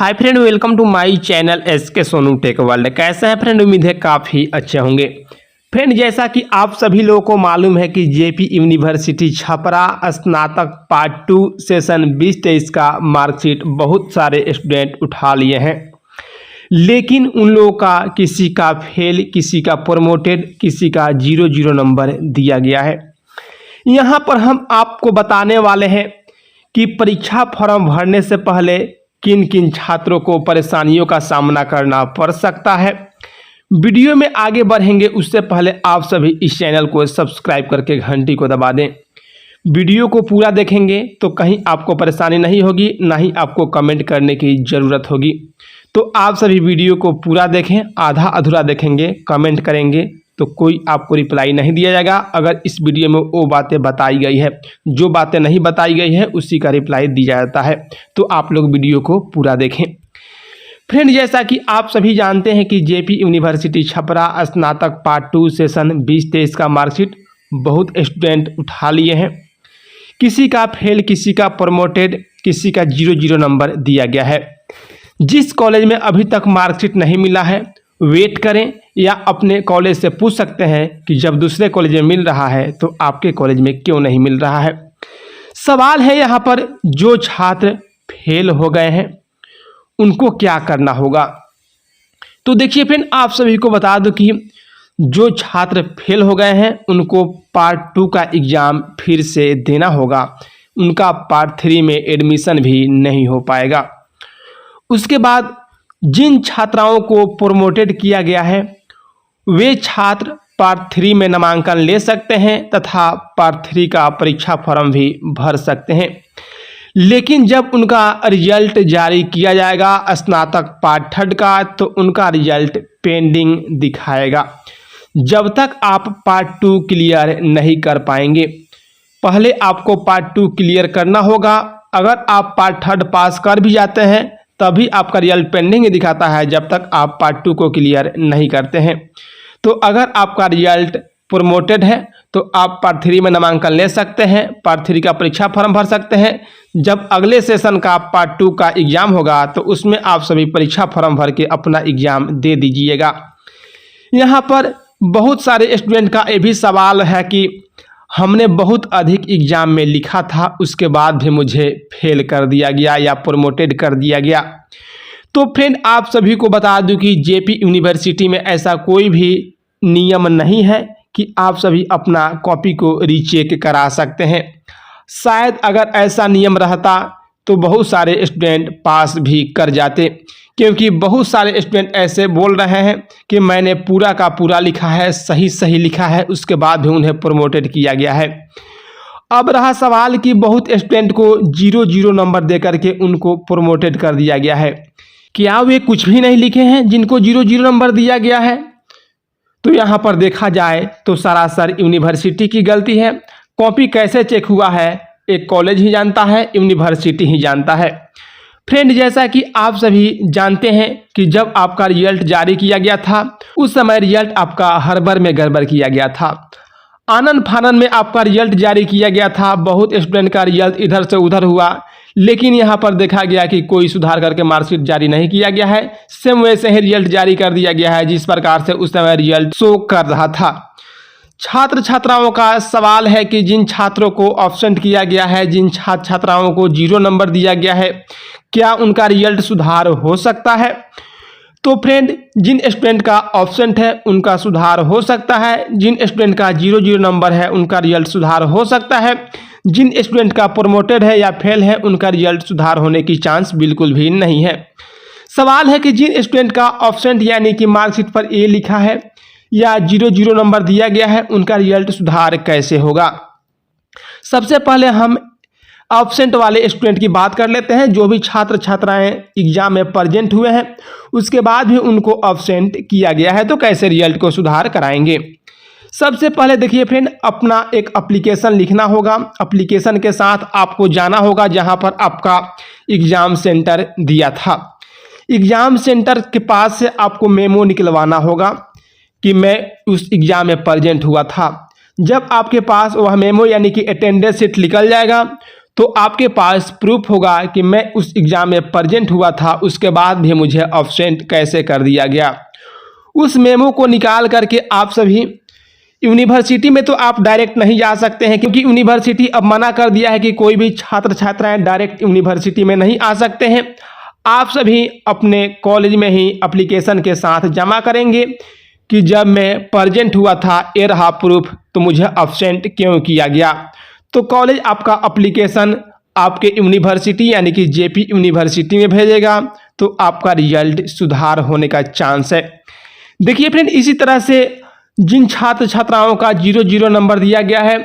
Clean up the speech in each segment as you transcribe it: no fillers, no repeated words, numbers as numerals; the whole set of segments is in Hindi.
Hi friend, welcome to my channel SK Sonu tech world. कैसे हैं फ्रेंड? उम्मीद है काफ़ी अच्छे होंगे। फ्रेंड, जैसा कि आप सभी लोगों को मालूम है कि जेपी यूनिवर्सिटी छपरा स्नातक पार्ट 2 सेशन 2023 का मार्कशीट बहुत सारे स्टूडेंट उठा लिए हैं, लेकिन उन लोगों का किसी का फेल, किसी का प्रमोटेड, किसी का 0 नंबर दिया गया है। यहाँ पर हम आपको बताने वाले हैं कि परीक्षा फॉर्म भरने से पहले किन किन छात्रों को परेशानियों का सामना करना पड़ सकता है। वीडियो में आगे बढ़ेंगे उससे पहले आप सभी इस चैनल को सब्सक्राइब करके घंटी को दबा दें। वीडियो को पूरा देखेंगे तो कहीं आपको परेशानी नहीं होगी, ना ही आपको कमेंट करने की ज़रूरत होगी। तो आप सभी वीडियो को पूरा देखें, आधा अधूरा देखेंगे, कमेंट करेंगे तो कोई आपको रिप्लाई नहीं दिया जाएगा। अगर इस वीडियो में वो बातें बताई गई है, जो बातें नहीं बताई गई है उसी का रिप्लाई दिया जाता है। तो आप लोग वीडियो को पूरा देखें। फ्रेंड, जैसा कि आप सभी जानते हैं कि जेपी यूनिवर्सिटी छपरा स्नातक पार्ट 2 सेशन 2023 का मार्कशीट बहुत स्टूडेंट उठा लिए हैं। किसी का फेल, किसी का प्रमोटेड, किसी का 0 नंबर दिया गया है। जिस कॉलेज में अभी तक मार्कशीट नहीं मिला है वेट करें, या अपने कॉलेज से पूछ सकते हैं कि जब दूसरे कॉलेज में मिल रहा है तो आपके कॉलेज में क्यों नहीं मिल रहा है। सवाल है यहाँ पर, जो छात्र फेल हो गए हैं उनको क्या करना होगा। तो देखिए फ्रेंड, आप सभी को बता दूं कि जो छात्र फेल हो गए हैं उनको पार्ट 2 का एग्ज़ाम फिर से देना होगा। उनका पार्ट 3 में एडमिशन भी नहीं हो पाएगा। उसके बाद जिन छात्राओं को प्रमोटेड किया गया है वे छात्र पार्ट 3 में नामांकन ले सकते हैं तथा पार्ट 3 का परीक्षा फॉर्म भी भर सकते हैं। लेकिन जब उनका रिजल्ट जारी किया जाएगा स्नातक पार्ट 3 का, तो उनका रिजल्ट पेंडिंग दिखाएगा। जब तक आप पार्ट 2 क्लियर नहीं कर पाएंगे, पहले आपको पार्ट 2 क्लियर करना होगा। अगर आप पार्ट 3 पास कर भी जाते हैं तभी आपका रिजल्ट पेंडिंग दिखाता है, जब तक आप पार्ट 2 को क्लियर नहीं करते हैं। तो अगर आपका रिजल्ट प्रमोटेड है तो आप पार्ट 3 में नामांकन ले सकते हैं, पार्ट 3 का परीक्षा फॉर्म भर सकते हैं। जब अगले सेशन का पार्ट 2 का एग्ज़ाम होगा तो उसमें आप सभी परीक्षा फॉर्म भर के अपना एग्ज़ाम दे दीजिएगा। यहाँ पर बहुत सारे स्टूडेंट का ये भी सवाल है कि हमने बहुत अधिक एग्ज़ाम में लिखा था, उसके बाद भी मुझे फेल कर दिया गया या प्रमोटेड कर दिया गया। तो फ्रेंड, आप सभी को बता दूं कि जेपी यूनिवर्सिटी में ऐसा कोई भी नियम नहीं है कि आप सभी अपना कॉपी को रीचेक करा सकते हैं। शायद अगर ऐसा नियम रहता तो बहुत सारे स्टूडेंट पास भी कर जाते, क्योंकि बहुत सारे स्टूडेंट ऐसे बोल रहे हैं कि मैंने पूरा का पूरा लिखा है, सही लिखा है, उसके बाद भी उन्हें प्रमोटेड किया गया है। अब रहा सवाल कि बहुत स्टूडेंट को 0 नंबर दे करके उनको प्रमोटेड कर दिया गया है। क्या वे कुछ भी नहीं लिखे हैं जिनको 0 नंबर दिया गया है? तो यहाँ पर देखा जाए तो सरासर यूनिवर्सिटी की गलती है। कॉपी कैसे चेक हुआ है एक कॉलेज ही जानता है, यूनिवर्सिटी ही जानता है। फ्रेंड, जैसा कि आप सभी जानते हैं कि जब आपका रिजल्ट जारी किया गया था उस समय रिजल्ट आपका हड़बड़ में गड़बड़ किया गया था। आनन फानन में आपका रिजल्ट जारी किया गया था। बहुत स्टूडेंट का रिजल्ट इधर से उधर हुआ, लेकिन यहाँ पर देखा गया कि कोई सुधार करके मार्कशीट जारी नहीं किया गया है। सेम वैसे ही रिजल्ट जारी कर दिया गया है जिस प्रकार से उस समय रिजल्ट शो कर रहा था। छात्र छात्राओं का सवाल है कि जिन छात्रों को ऑब्सेंट किया गया है, जिन छात्र छात्राओं को 0 नंबर दिया गया है, क्या उनका रिजल्ट सुधार हो सकता है? तो फ्रेंड, जिन स्टूडेंट का ऑब्सेंट है उनका सुधार हो सकता है। जिन स्टूडेंट का 0 नंबर है उनका रिजल्ट सुधार हो सकता है। जिन स्टूडेंट का प्रमोटेड है या फेल है उनका रिजल्ट सुधार होने की चांस बिल्कुल भी नहीं है। सवाल है कि जिन स्टूडेंट का ऑब्सेंट यानी कि मार्कशीट पर ए लिखा है या 0 नंबर दिया गया है उनका रिजल्ट सुधार कैसे होगा। सबसे पहले हम ऑब्सेंट वाले स्टूडेंट की बात कर लेते हैं। जो भी छात्र छात्राएं एग्जाम में प्रेजेंट हुए हैं उसके बाद भी उनको ऑब्सेंट किया गया है, तो कैसे रिजल्ट को सुधार कराएंगे। सबसे पहले देखिए फ्रेंड, अपना एक एप्लीकेशन लिखना होगा। एप्लीकेशन के साथ आपको जाना होगा जहां पर आपका एग्ज़ाम सेंटर दिया था। एग्ज़ाम सेंटर के पास से आपको मेमो निकलवाना होगा कि मैं उस एग्ज़ाम में प्रेजेंट हुआ था। जब आपके पास वह मेमो यानी कि अटेंडेंस शीट निकल जाएगा तो आपके पास प्रूफ होगा कि मैं उस एग्ज़ाम में प्रेजेंट हुआ था, उसके बाद भी मुझे एब्सेंट कैसे कर दिया गया। उस मेमो को निकाल करके आप सभी यूनिवर्सिटी में तो आप डायरेक्ट नहीं जा सकते हैं, क्योंकि यूनिवर्सिटी अब मना कर दिया है कि कोई भी छात्र छात्राएं डायरेक्ट यूनिवर्सिटी में नहीं आ सकते हैं। आप सभी अपने कॉलेज में ही एप्लीकेशन के साथ जमा करेंगे कि जब मैं प्रेजेंट हुआ था, ये रहा प्रूफ, तो मुझे एब्सेंट क्यों किया गया। तो कॉलेज आपका एप्लीकेशन आपके यूनिवर्सिटी यानी कि जेपी यूनिवर्सिटी में भेजेगा, तो आपका रिजल्ट सुधार होने का चांस है। देखिए फ्रेंड, इसी तरह से जिन छात्र छात्राओं का 0 नंबर दिया गया है,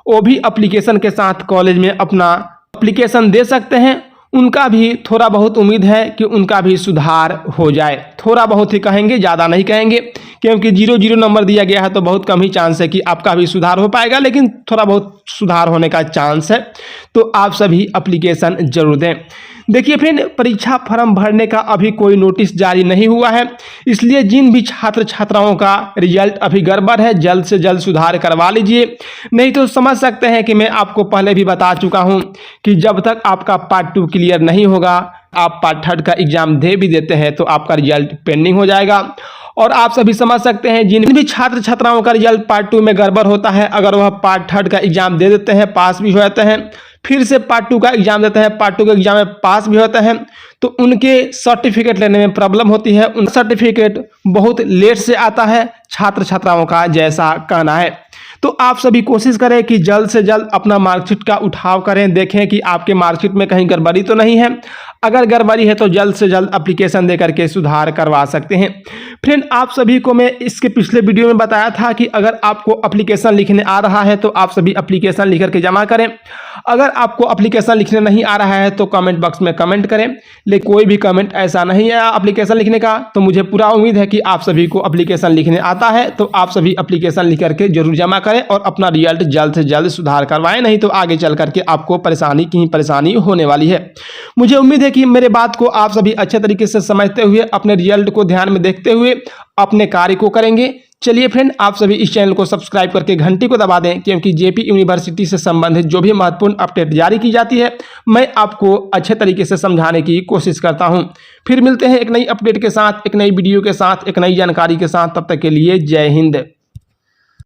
वो भी एप्लीकेशन के साथ कॉलेज में अपना एप्लीकेशन दे सकते हैं। उनका भी थोड़ा बहुत उम्मीद है कि उनका भी सुधार हो जाए। थोड़ा बहुत ही कहेंगे, ज़्यादा नहीं कहेंगे, क्योंकि 0 नंबर दिया गया है तो बहुत कम ही चांस है कि आपका भी सुधार हो पाएगा, लेकिन थोड़ा बहुत सुधार होने का चांस है। तो आप सभी एप्लीकेशन जरूर दें। देखिए फ्रेंड, परीक्षा फॉर्म भरने का अभी कोई नोटिस जारी नहीं हुआ है, इसलिए जिन भी छात्र छात्राओं का रिजल्ट अभी गड़बड़ है, जल्द से जल्द सुधार करवा लीजिए। नहीं तो समझ सकते हैं कि मैं आपको पहले भी बता चुका हूं कि जब तक आपका पार्ट 2 क्लियर नहीं होगा, आप पार्ट 3 का एग्जाम दे भी देते हैं तो आपका रिजल्ट पेंडिंग हो जाएगा। और आप सभी समझ सकते हैं, जिन भी छात्र छात्राओं का रिजल्ट पार्ट 2 में गड़बड़ होता है, अगर वह पार्ट 3 का एग्जाम दे देते हैं, पास भी हो जाते हैं, फिर से पार्ट 2 का एग्जाम देते हैं, पार्ट 2 के एग्जाम में पास भी होते हैं, तो उनके सर्टिफिकेट लेने में प्रॉब्लम होती है। उन सर्टिफिकेट बहुत लेट से आता है, छात्र छात्राओं का जैसा कहना है। तो आप सभी कोशिश करें कि जल्द से जल्द अपना मार्कशीट का उठाव करें, देखें कि आपके मार्कशीट में कहीं गड़बड़ी तो नहीं है। अगर गड़बड़ी है तो जल्द से जल्द एप्लीकेशन दे करके सुधार करवा सकते हैं। फ्रेंड, आप सभी को मैं इसके पिछले वीडियो में बताया था कि अगर आपको एप्लीकेशन लिखने आ रहा है तो आप सभी एप्लीकेशन लिख करके जमा करें। अगर आपको एप्लीकेशन लिखने नहीं आ रहा है तो कमेंट बॉक्स में कमेंट करें, लेकिन कोई भी कमेंट ऐसा नहीं आया एप्लीकेशन लिखने का, तो मुझे पूरा उम्मीद है कि आप सभी को एप्लीकेशन लिखने आता है। तो आप सभी एप्लीकेशन लिख करके जरूर जमा करें और अपना रिजल्ट जल्द से जल्द सुधार करवाएं, नहीं तो आगे चल करके आपको परेशानी की परेशानी होने वाली है। मुझे उम्मीद है कि मेरे बात को आप सभी अच्छे तरीके से समझते हुए, अपने रिजल्ट को ध्यान में देखते हुए अपने कार्य को करेंगे। चलिए फ्रेंड, आप सभी इस चैनल को सब्सक्राइब करके घंटी को दबा दें, क्योंकि जेपी यूनिवर्सिटी से संबंधित जो भी महत्वपूर्ण अपडेट जारी की जाती है, मैं आपको अच्छे तरीके से समझाने की कोशिश करता हूं। फिर मिलते हैं एक नई अपडेट के साथ, एक नई वीडियो के साथ, एक नई जानकारी के साथ। तब तक के लिए जय हिंद।